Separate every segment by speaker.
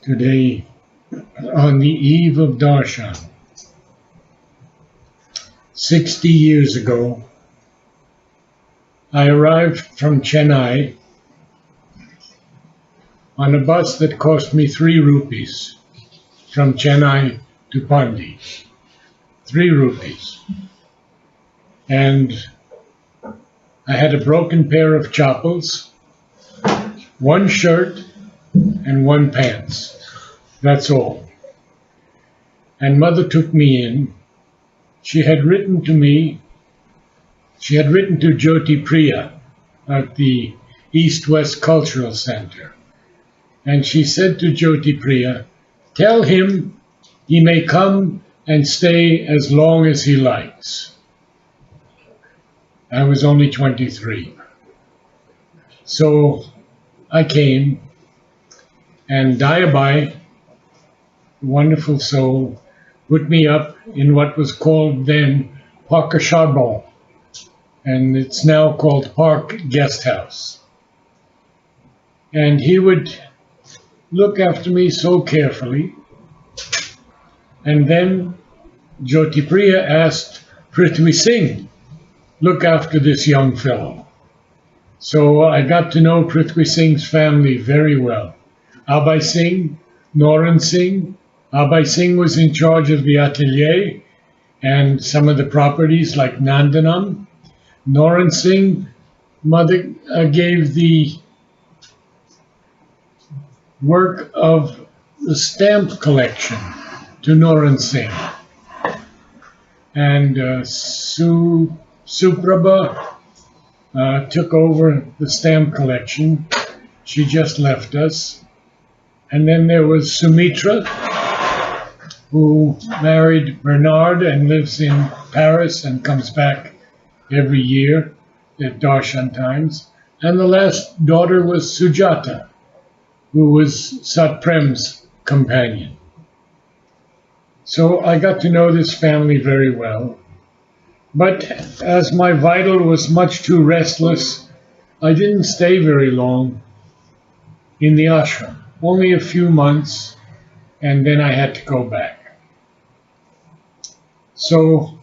Speaker 1: Today, on the eve of Darshan, 60 years ago, I arrived from Chennai on a bus that cost me 3 rupees from Chennai to Pandi. 3 rupees. And I had a broken pair of chappals, one shirt, and one pants. That's all. And Mother took me in. She had written to Jyoti Priya at the East-West Cultural Center. And she said to Jyoti Priya, tell him he may come and stay as long as he likes. I was only 23. So I came, and Dayabai, wonderful soul, put me up in what was called then Parkasharbon, and it's now called Park Guest House. And he would look after me so carefully. And then Jyoti Priya asked Prithvi Singh, look after this young fellow. So I got to know Prithvi Singh's family very well. Abhay Singh, Noran Singh. Abhay Singh was in charge of the atelier and some of the properties like Nandanam. Noran Singh, Mother gave the work of the stamp collection to Noran Singh. And Suprabha took over the stamp collection. She just left us. And then there was Sumitra, who married Bernard and lives in Paris and comes back every year at Darshan times. And the last daughter was Sujata, who was Satprem's companion. So I got to know this family very well. But as my vital was much too restless, I didn't stay very long in the ashram, only a few months, and then I had to go back. So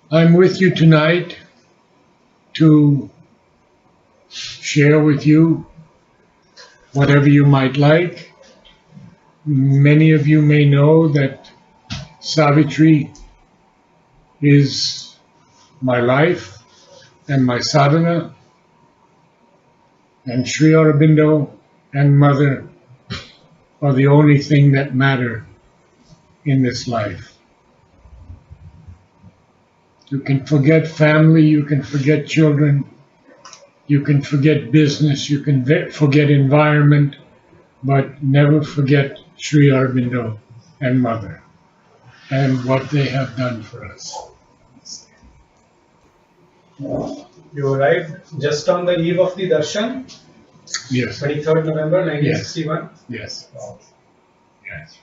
Speaker 1: I'm with you tonight to share with you whatever you might like. Many of you may know that Savitri is my life and my sadhana, and Sri Aurobindo and Mother are the only thing that matter in this life. You can forget family, you can forget children, you can forget business, you can forget environment, but never forget Sri Aurobindo and Mother and what they have done for us.
Speaker 2: You arrived just on the eve of the darshan?
Speaker 1: Yes.
Speaker 2: 23rd November 1961?
Speaker 1: Yes. Yes.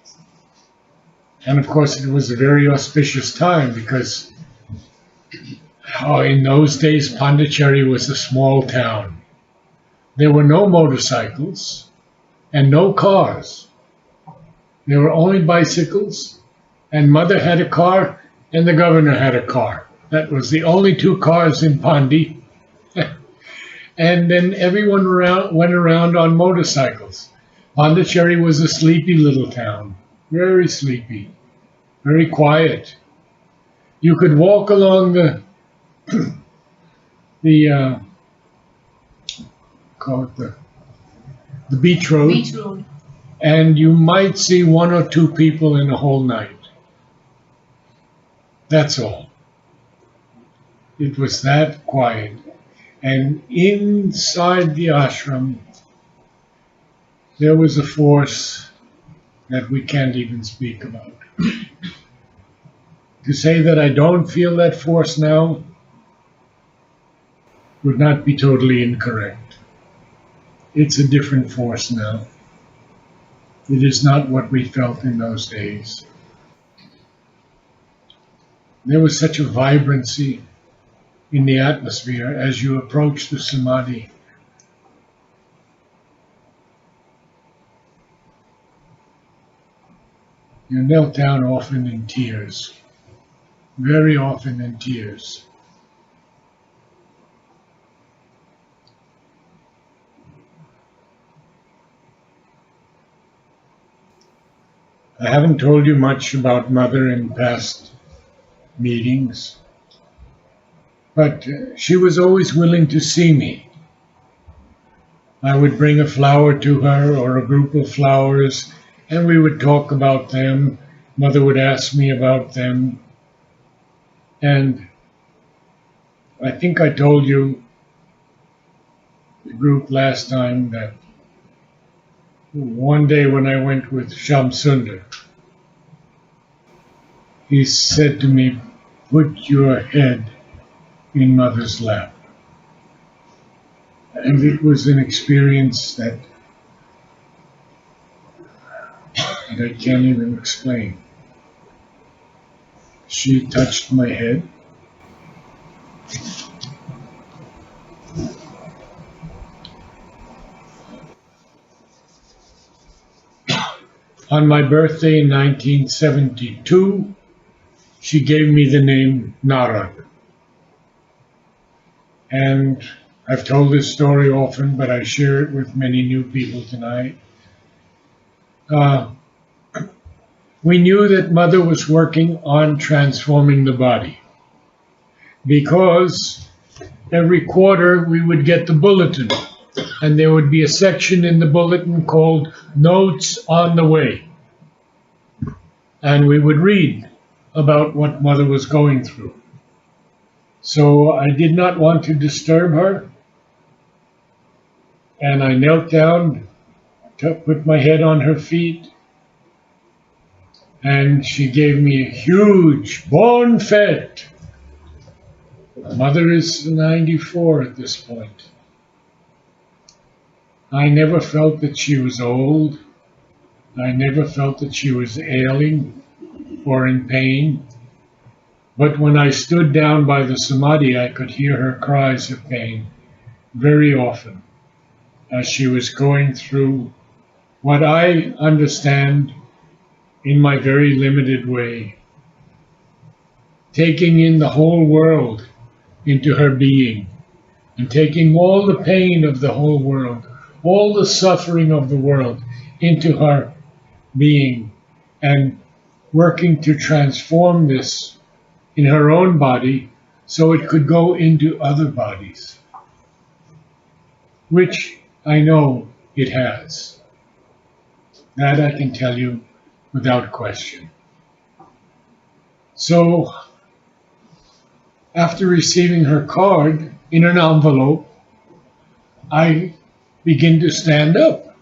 Speaker 1: And of course, it was a very auspicious time because in those days, Pondicherry was a small town. There were no motorcycles and no cars. There were only bicycles, and Mother had a car, and the governor had a car. That was the only 2 cars in Pandi. And then everyone went around on motorcycles. Pondicherry was a sleepy little town, very sleepy, very quiet. You could walk along the beach road, and you might see 1 or 2 people in a whole night. That's all. It was that quiet. And inside the ashram, there was a force that we can't even speak about. To say that I don't feel that force now would not be totally incorrect. It's a different force now. It is not what we felt in those days. There was such a vibrancy in the atmosphere as you approach the samadhi. You knelt down often in tears, very often in tears. I haven't told you much about Mother in past meetings, but she was always willing to see me. I would bring a flower to her or a group of flowers, and we would talk about them. Mother would ask me about them. And I think I told you, the group last time, that one day when I went with Shamsundar, he said to me, "Put your head in Mother's lap." And it was an experience that I can't even explain. She touched my head. On my birthday in 1972, she gave me the name Narad. And I've told this story often, but I share it with many new people tonight. Uh, we knew that Mother was working on transforming the body because every quarter we would get the bulletin, and there would be a section in the bulletin called Notes on the Way. And we would read about what Mother was going through. So I did not want to disturb her, and I knelt down, put my head on her feet, and she gave me a huge bon fete. Mother is 94 at this point. I never felt that she was old. I never felt that she was ailing or in pain. But when I stood down by the samadhi, I could hear her cries of pain very often as she was going through what I understand in my very limited way, taking in the whole world into her being and taking all the pain of the whole world, all the suffering of the world into her being and working to transform this in her own body so it could go into other bodies, which I know it has. That I can tell you without question. So, after receiving her card in an envelope, I begin to stand up.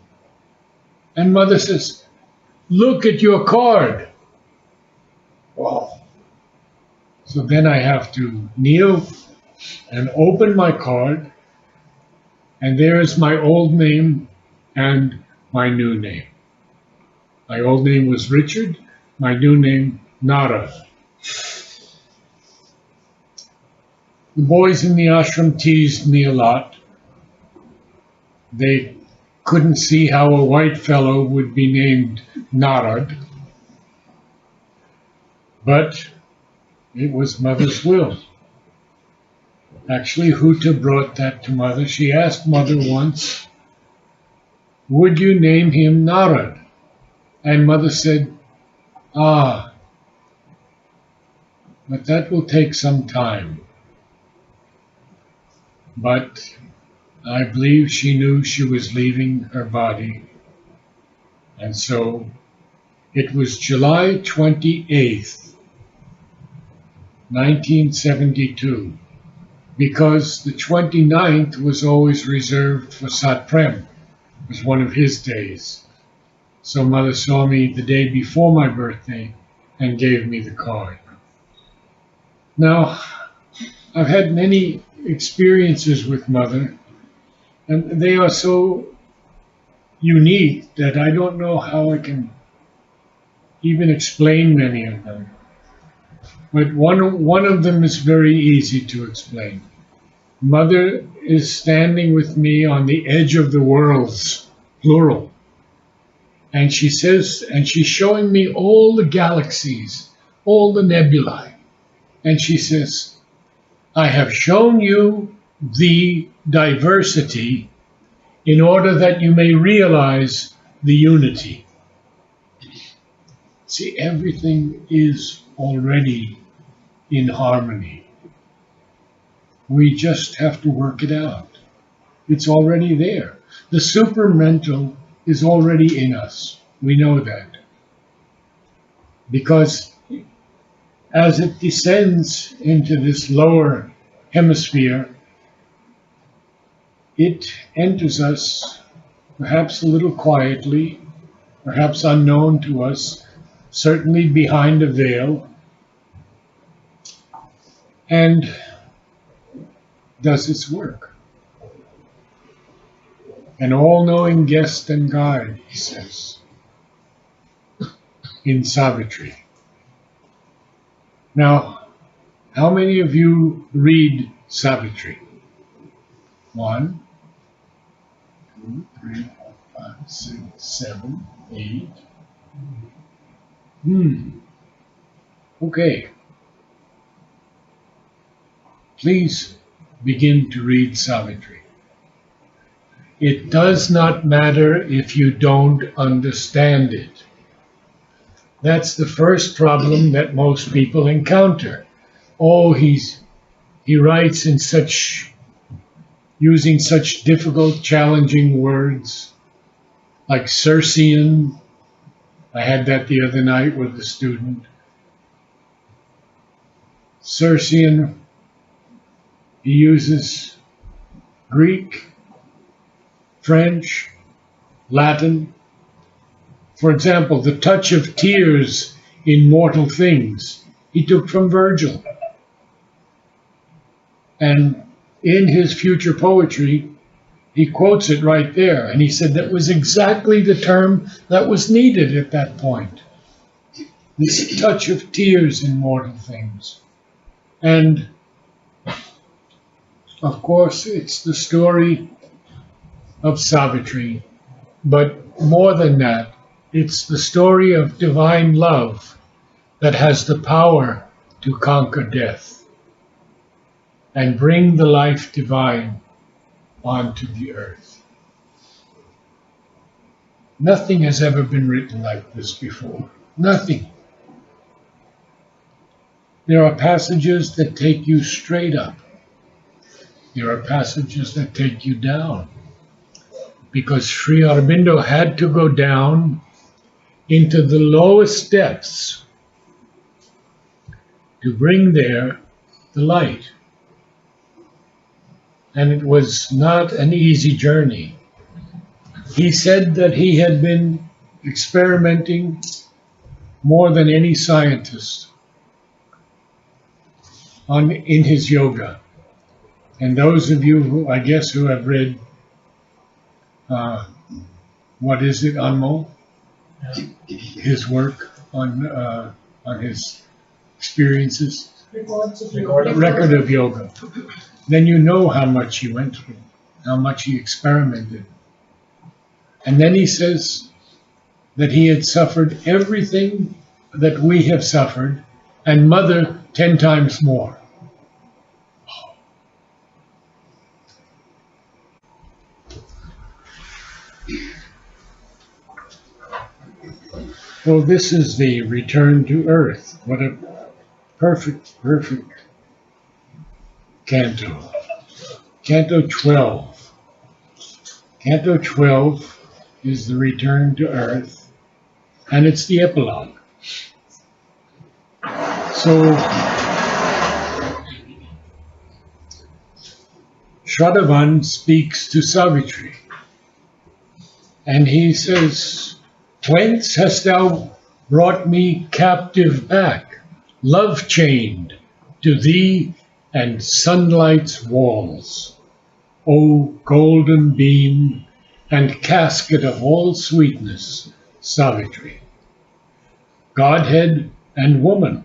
Speaker 1: And Mother says, "Look at your card." Wow. So then I have to kneel and open my card, and there is my old name and my new name. My old name was Richard, my new name, Narad. The boys in the ashram teased me a lot. They couldn't see how a white fellow would be named Narad, but it was Mother's will. Actually, Huta brought that to Mother. She asked Mother once, "Would you name him Narad?" And Mother said, "Ah, but that will take some time." But I believe she knew she was leaving her body. And so it was July 28th, 1972, because the 29th was always reserved for Satprem. It was one of his days. So Mother saw me the day before my birthday and gave me the card. Now, I've had many experiences with Mother, and they are so unique that I don't know how I can even explain many of them. But one of them is very easy to explain. Mother is standing with me on the edge of the worlds, plural, And she says, and she's showing me all the galaxies, all the nebulae. And she says, I have shown you the diversity in order that you may realize the unity. See, everything is already in harmony. We just have to work it out. It's already there. The supermental is already in us. We know that. Because as it descends into this lower hemisphere, it enters us perhaps a little quietly, perhaps unknown to us, certainly behind a veil, and does its work. An all-knowing guest and guide, he says, in Savitri. Now, how many of you read Savitri? 1, 2, 3, 4, 5, 6, 7, 8. Okay. Please begin to read Savitri. It does not matter if you don't understand it. That's the first problem that most people encounter. Oh, he writes in using such difficult, challenging words like Circean. I had that the other night with a student. Circean, he uses Greek, French, Latin. For example, the touch of tears in mortal things, he took from Virgil. And in his future poetry, he quotes it right there. And he said that was exactly the term that was needed at that point. This touch of tears in mortal things. And of course, it's the story of Savitri. But more than that, it's the story of divine love that has the power to conquer death and bring the life divine onto the earth. Nothing has ever been written like this before. Nothing. There are passages that take you straight up. There are passages that take you down. Because Sri Aurobindo had to go down into the lowest depths to bring there the light. And it was not an easy journey. He said that he had been experimenting more than any scientist in his yoga. And those of you who, I guess, who have read, what is it, Anmol? His work on his experiences, record of yoga. Then you know how much he went through, how much he experimented. And then he says that he had suffered everything that we have suffered, and Mother 10 times more. Well, this is the return to earth. What a perfect canto. Canto 12. Canto 12 is the return to earth, and it's the epilogue. So, Shraddhavan speaks to Savitri, and he says, "Whence hast thou brought me captive back, love chained to thee and sunlight's walls? O golden beam and casket of all sweetness, Savitri, Godhead and woman,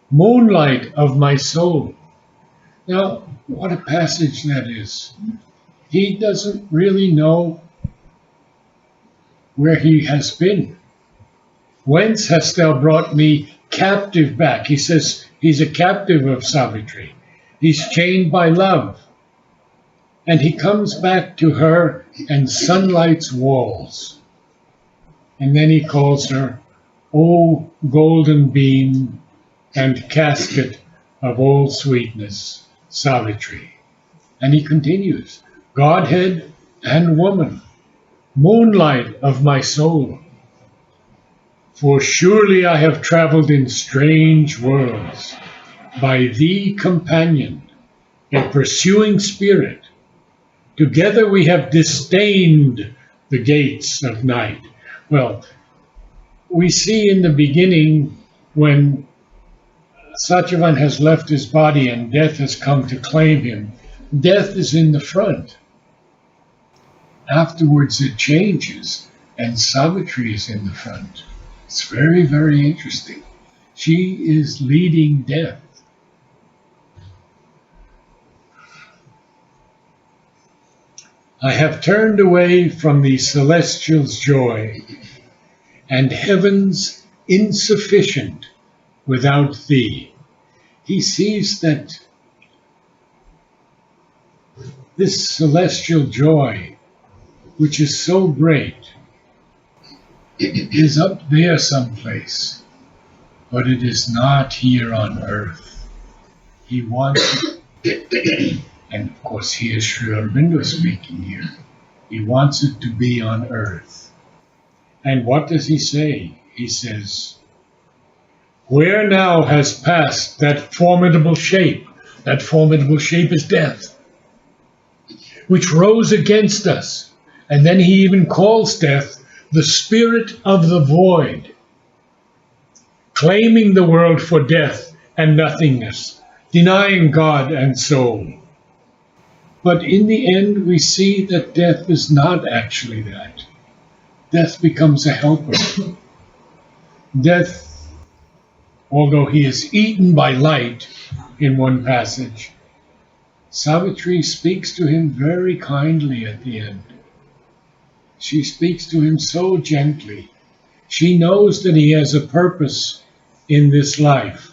Speaker 1: moonlight of my soul." Now, what a passage that is. He doesn't really know where he has been. Whence hast thou brought me captive back? He says he's a captive of Savitri. He's chained by love. And he comes back to her and sunlight's walls. And then he calls her, O golden beam and casket of all sweetness, Savitri. And he continues, Godhead and woman, moonlight of my soul. For surely I have traveled in strange worlds, by thee companion, a pursuing spirit. Together we have disdained the gates of night. Well, we see in the beginning when Satyavan has left his body and death has come to claim him, death is in the front. Afterwards it changes and Savitri is in the front. It's very, very interesting. She is leading death. I have turned away from the celestial's joy, and heaven's insufficient without thee. He sees that this celestial joy, which is so great, is up there someplace, but it is not here on earth. He wants it, and of course he is Sri Aurobindo speaking here. He wants it to be on earth. And what does he say? He says, where now has passed that formidable shape? That formidable shape is death, which rose against us. And then he even calls death the spirit of the void, claiming the world for death and nothingness, denying God and soul. But in the end, we see that death is not actually that. Death becomes a helper. Death, although he is eaten by light in one passage, Savitri speaks to him very kindly at the end. She speaks to him so gently. She knows that he has a purpose in this life,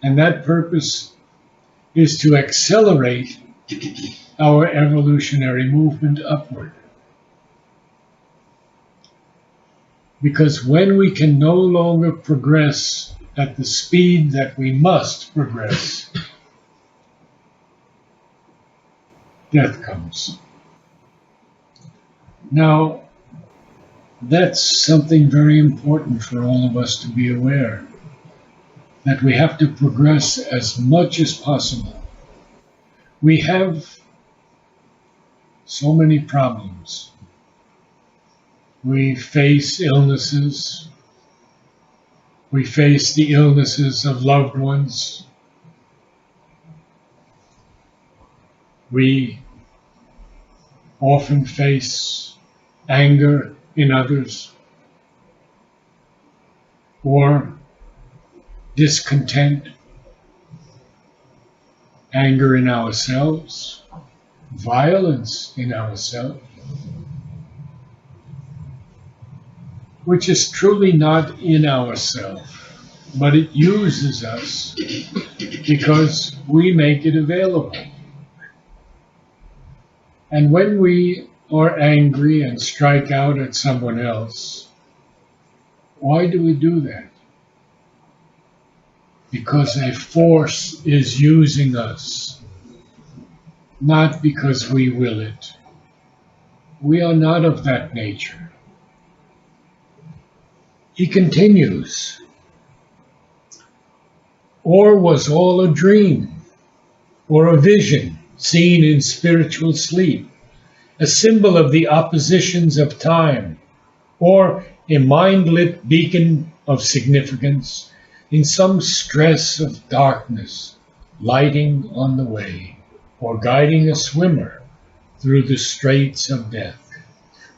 Speaker 1: and that purpose is to accelerate our evolutionary movement upward. Because when we can no longer progress at the speed that we must progress, death comes. Now, that's something very important for all of us to be aware, that we have to progress as much as possible. We have so many problems. We face illnesses. We face the illnesses of loved ones. We often face anger in others, or discontent, anger in ourselves, violence in ourselves, which is truly not in ourselves, but it uses us because we make it available. And when we are angry and strike out at someone else, why do we do that? Because a force is using us, not because we will it. We are not of that nature. He continues, or was all a dream, or a vision seen in spiritual sleep, a symbol of the oppositions of time, or a mind-lit beacon of significance in some stress of darkness, lighting on the way, or guiding a swimmer through the straits of death,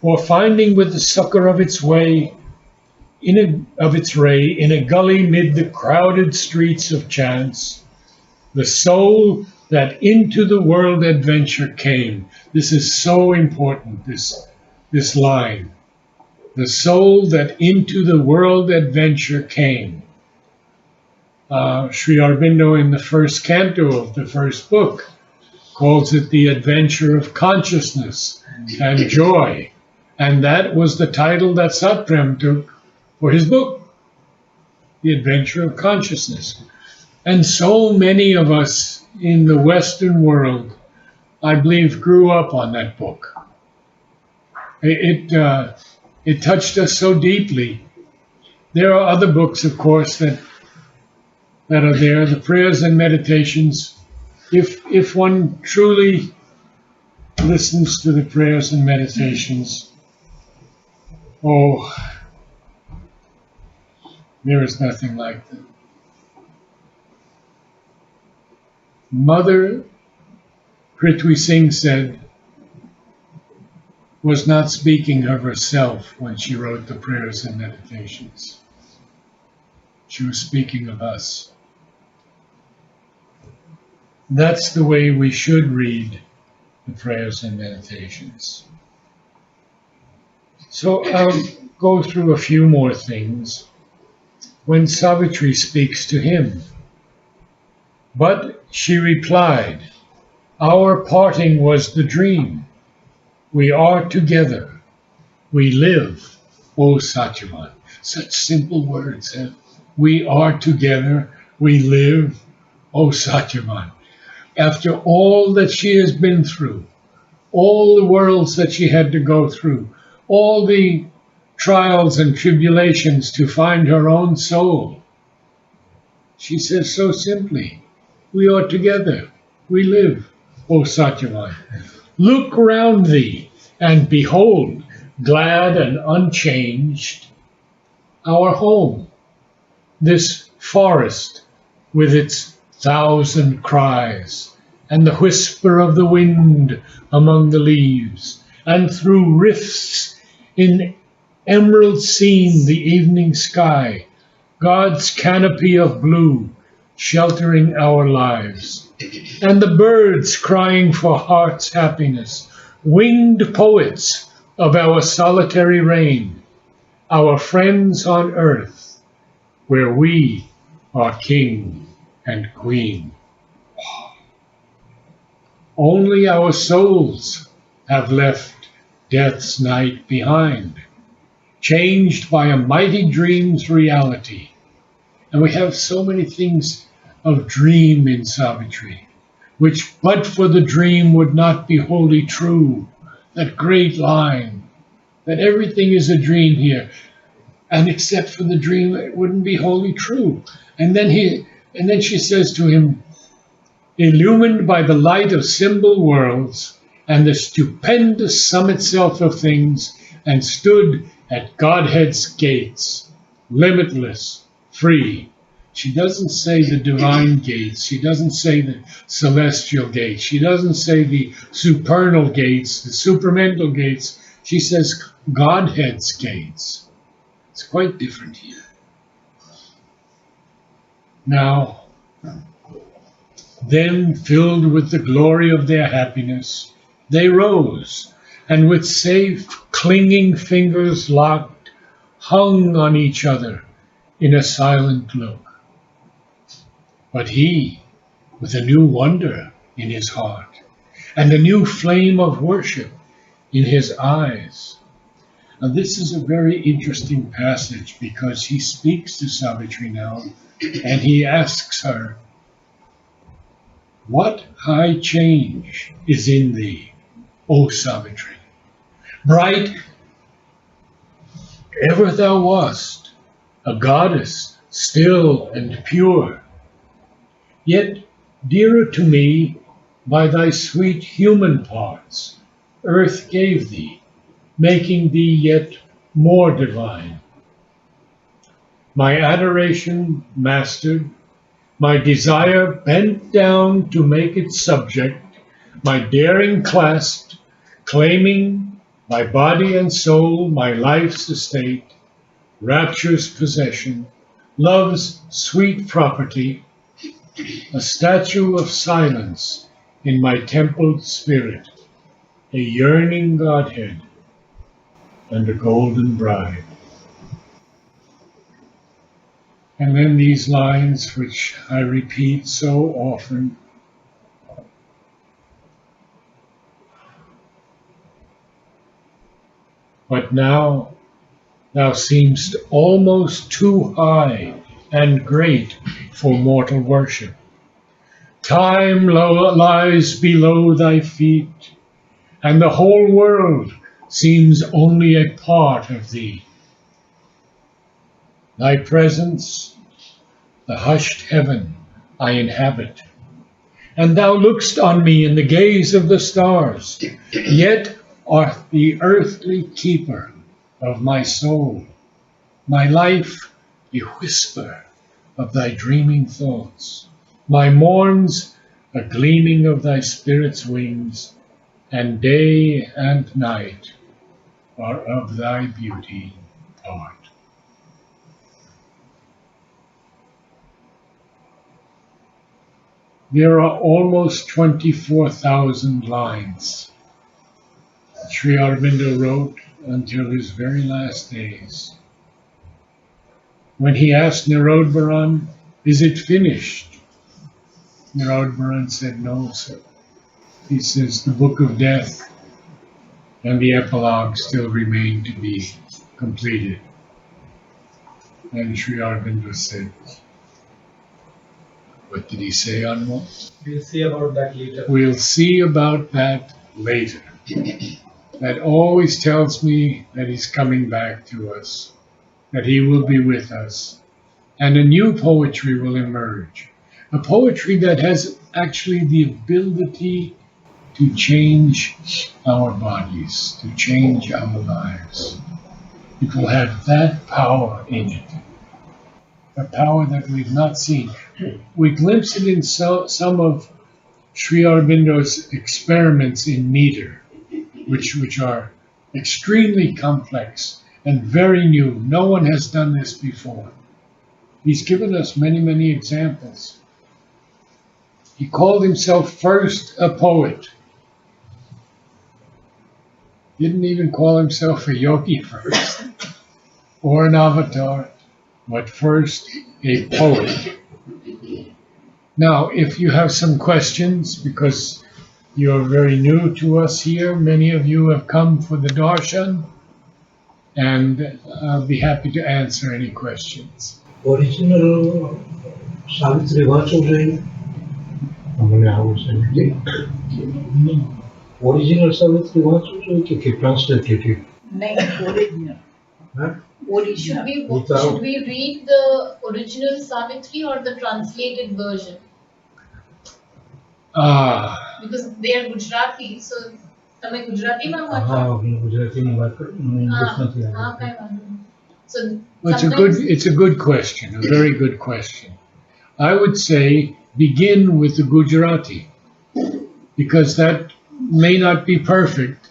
Speaker 1: or finding with the succor of its way, of its ray, in a gully mid the crowded streets of chance, the soul that into the world adventure came. This is so important, this line. the soul that into the world adventure came. Sri Aurobindo, in the first canto of the first book, calls it the adventure of consciousness and joy. And that was the title that Satprem took for his book, The Adventure of Consciousness. And so many of us in the Western world, I believe, grew up on that book. It touched us so deeply. There are other books, of course, that are there, the prayers and meditations. If one truly listens to the prayers and meditations, oh, there is nothing like them. Mother Prithvi Singh said, was not speaking of herself when she wrote the prayers and meditations. She was speaking of us. That's the way we should read the prayers and meditations. So I'll go through a few more things. When Savitri speaks to him, but she replied, our parting was the dream. We are together. We live, O Satyavan. Such simple words. We are together. We live, O Satyavan. After all that she has been through, all the worlds that she had to go through, all the trials and tribulations to find her own soul, she says so simply, we are together. We live, O Satyavan. Look round thee and behold, glad and unchanged, our home, this forest with its thousand cries, and the whisper of the wind among the leaves, and through rifts in emerald seen the evening sky, God's canopy of blue sheltering our lives, and the birds crying for heart's happiness, winged poets of our solitary reign, our friends on earth, where we are king and queen. Only our souls have left death's night behind, changed by a mighty dream's reality. And we have so many things of dream in Savitri, which but for the dream would not be wholly true. That great line, that everything is a dream here, and except for the dream, it wouldn't be wholly true. And then she says to him, illumined by the light of symbol worlds and the stupendous sum itself of things, and stood at Godhead's gates, limitless, free. She doesn't say the divine gates. She doesn't say the celestial gates. She doesn't say the supernal gates, the supramental gates. She says Godhead's gates. It's quite different here. Now, then, filled with the glory of their happiness, they rose, and with safe, clinging fingers locked, hung on each other in a silent look. But he, with a new wonder in his heart, and a new flame of worship in his eyes. Now, this is a very interesting passage because he speaks to Savitri now, and he asks her, what high change is in thee, O Savitri? Bright ever thou wast, a goddess still and pure, yet dearer to me by thy sweet human parts, earth gave thee, making thee yet more divine. My adoration mastered, my desire bent down to make it subject, my daring clasped, claiming my body and soul, my life's estate, rapture's possession, love's sweet property, a statue of silence in my templed spirit, a yearning Godhead, and a golden bride. And then these lines, which I repeat so often. But now thou seemst almost too high and great for mortal worship. Time lies below thy feet, and the whole world seems only a part of thee. Thy presence, the hushed heaven I inhabit, and thou look'st on me in the gaze of the stars, yet art the earthly keeper of my soul, my life a whisper of thy dreaming thoughts, my morns a gleaming of thy spirit's wings, and day and night are of thy beauty part. There are almost 24,000 lines Sri Aurobindo wrote until his very last days. When he asked Narad, "Is it finished?" Narad said, "No, sir." He says, "The book of death and the epilogue still remain to be completed." And Sri Aurobindo said, what did he say, Anmo?
Speaker 2: We'll see about that later.
Speaker 1: We'll see about that later. That always tells me that he's coming back to us, that he will be with us, and a new poetry will emerge. A poetry that has actually the ability to change our bodies, to change our lives. It will have that power in it, a power that we've not seen. We glimpse it in some of Sri Aurobindo's experiments in meter, which are extremely complex and very new. No one has done this before. He's given us many, many examples. He called himself first a poet. Didn't even call himself a yogi first, or an avatar, but first a poet. Now, if you have some questions, because you're very new to us here, many of you have come for the darshan, and I'll be happy to answer any questions.
Speaker 3: Original Savitri Vachuraj. Original Savitri Vachuraj कि translated?
Speaker 4: नहीं, original.
Speaker 3: Huh?
Speaker 4: Should we read the original Savitri or the translated version? Because they are Gujarati, so તમે ગુજરાતીમાં વાંચો?
Speaker 3: હું ગુજરાતીમાં વાત કરું, મને ઇંગ્લિશ નથી
Speaker 4: હા,
Speaker 3: આવડતું.
Speaker 4: કાંઈ વાંધો નહીં. So
Speaker 1: It's a good question, a very good question. I would say begin with the Gujarati, because that may not be perfect,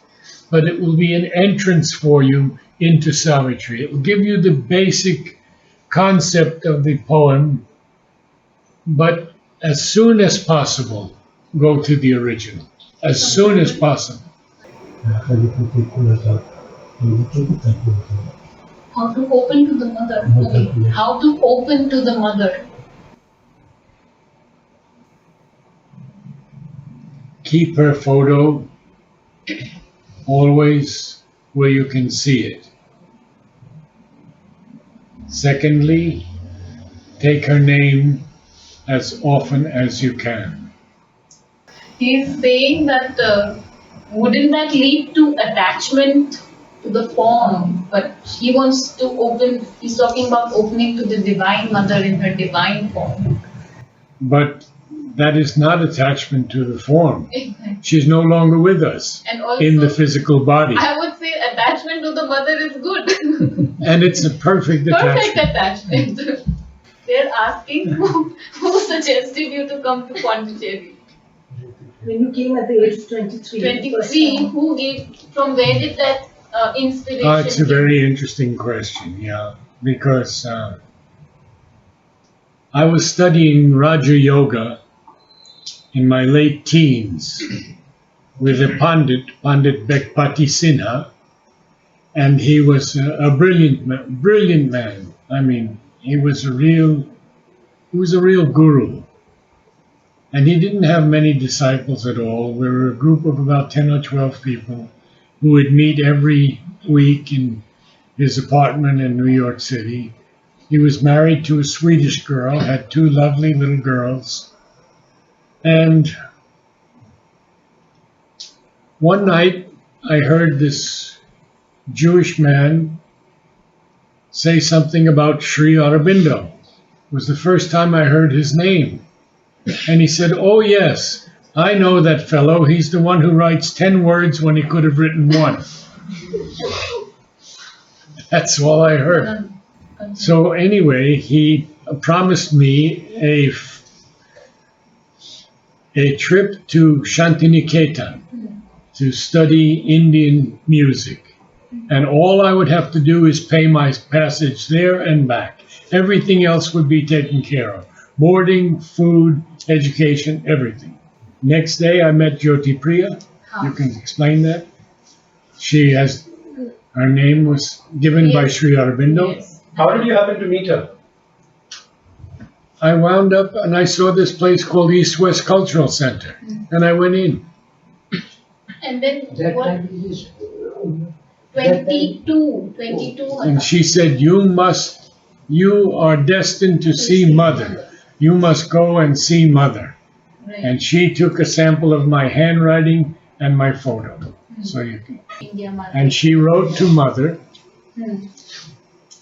Speaker 1: but it will be an entrance for you into Savitri. It will give you the basic concept of the poem, but as soon as possible, go to the original. As soon as possible.
Speaker 4: how to open to the mother. Okay. How to open to the mother.
Speaker 1: Keep her photo always where you can see it. Secondly, take her name as often as you can.
Speaker 4: He's saying that wouldn't that lead to attachment to the form? But he wants to open, he's talking about opening to the Divine Mother in her divine form.
Speaker 1: But that is not attachment to the form.
Speaker 4: Exactly.
Speaker 1: She's no longer with us
Speaker 4: And also,
Speaker 1: in the physical body.
Speaker 4: I would say attachment to the mother is good.
Speaker 1: And it's a perfect
Speaker 4: Perfect
Speaker 1: attachment.
Speaker 4: attachment. They're asking who suggested you to come to Pondicherry?
Speaker 5: When you came at the age of 23.
Speaker 4: 23, who gave, from where did that inspiration
Speaker 1: It's a very interesting question, yeah, because I was studying Raja Yoga in my late teens with a Pandit Bekpati Sinha, and he was a brilliant man. I mean, he was a real guru, and he didn't have many disciples at all. We were a group of about 10 or 12 people who would meet every week in his apartment in New York City. He was married to a Swedish girl, had two lovely little girls, and one night I heard this Jewish man say something about Sri Aurobindo. It was the first time I heard his name. And he said, "Oh, yes, I know that fellow. He's the one who writes 10 words when he could have written one." That's all I heard. So, anyway, he promised me a trip to Shantiniketan to study Indian music. And all I would have to do is pay my passage there and back. Everything else would be taken care of. Boarding, food, education, everything. Next day I met Jyoti Priya. You can explain that. Her name was given by Sri Aurobindo.
Speaker 4: Yes.
Speaker 2: How did you happen to meet her?
Speaker 1: I wound up and I saw this place called East West Cultural Center. And I went in.
Speaker 4: And then
Speaker 3: That
Speaker 4: what?
Speaker 3: time it is
Speaker 4: 22.
Speaker 1: And she said, you are destined to see Mother. You must go and see Mother.
Speaker 4: Right.
Speaker 1: And she took a sample of my handwriting and my photo. So you can.
Speaker 4: India Mother.
Speaker 1: And she wrote to Mother,
Speaker 4: Hmm.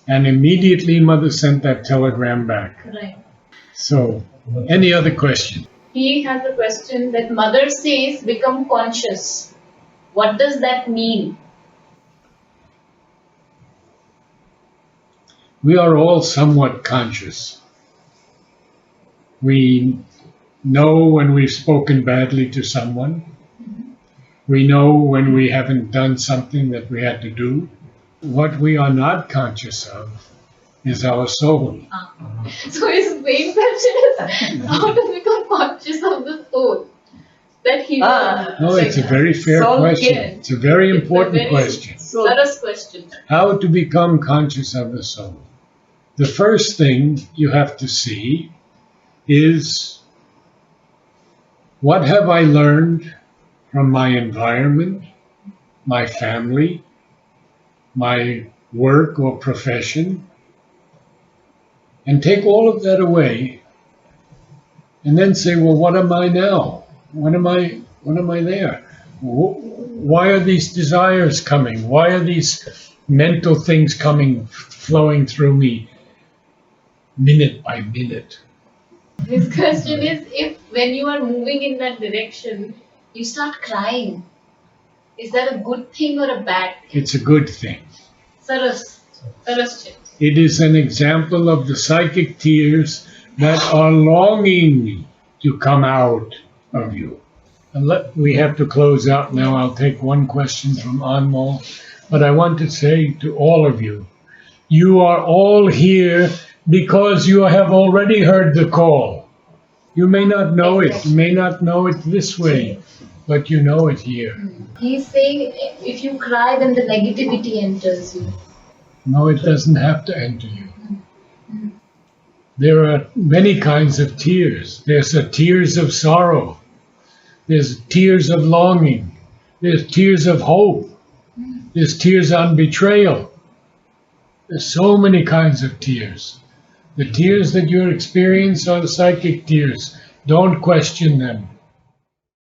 Speaker 1: and immediately Mother sent that telegram back.
Speaker 4: Right.
Speaker 1: So, any other question?
Speaker 4: He has a question that Mother says become conscious. What does that mean?
Speaker 1: We are all somewhat conscious. We know when we've spoken badly to someone. We know when we haven't done something that we had to do. What we are not conscious of is our soul.
Speaker 4: So his main question is how to become conscious of the soul. That he
Speaker 1: No, it's a very fair
Speaker 6: Soul
Speaker 1: question.
Speaker 6: care.
Speaker 1: It's a very
Speaker 4: It's a
Speaker 1: important
Speaker 4: very-
Speaker 1: question.
Speaker 4: Sarah's question.
Speaker 1: How to become conscious of the soul. The first thing you have to see is, what have I learned from my environment, my family, my work or profession? And take all of that away and then say, well, what am I now? What am I there? Why are these desires coming? Why are these mental things flowing through me minute by minute?
Speaker 4: His question is if when you are moving in that direction, you start crying. Is that a good thing or a bad thing?
Speaker 1: It's a good thing.
Speaker 4: Sarah's
Speaker 1: It is an example of the psychic tears that are longing to come out of you. And we have to close out now. I'll take one question from Anmol. But I want to say to all of you, you are all here because you have already heard the call. You may not know it. You may not know it this way, but you know it here.
Speaker 4: He's saying if you cry, then the negativity enters you.
Speaker 1: No, it doesn't have to enter you. There are many kinds of tears. There's the tears of sorrow. There's tears of longing. There's tears of hope. There's tears on betrayal. There's so many kinds of tears. The tears that you experience are the psychic tears. Don't question them.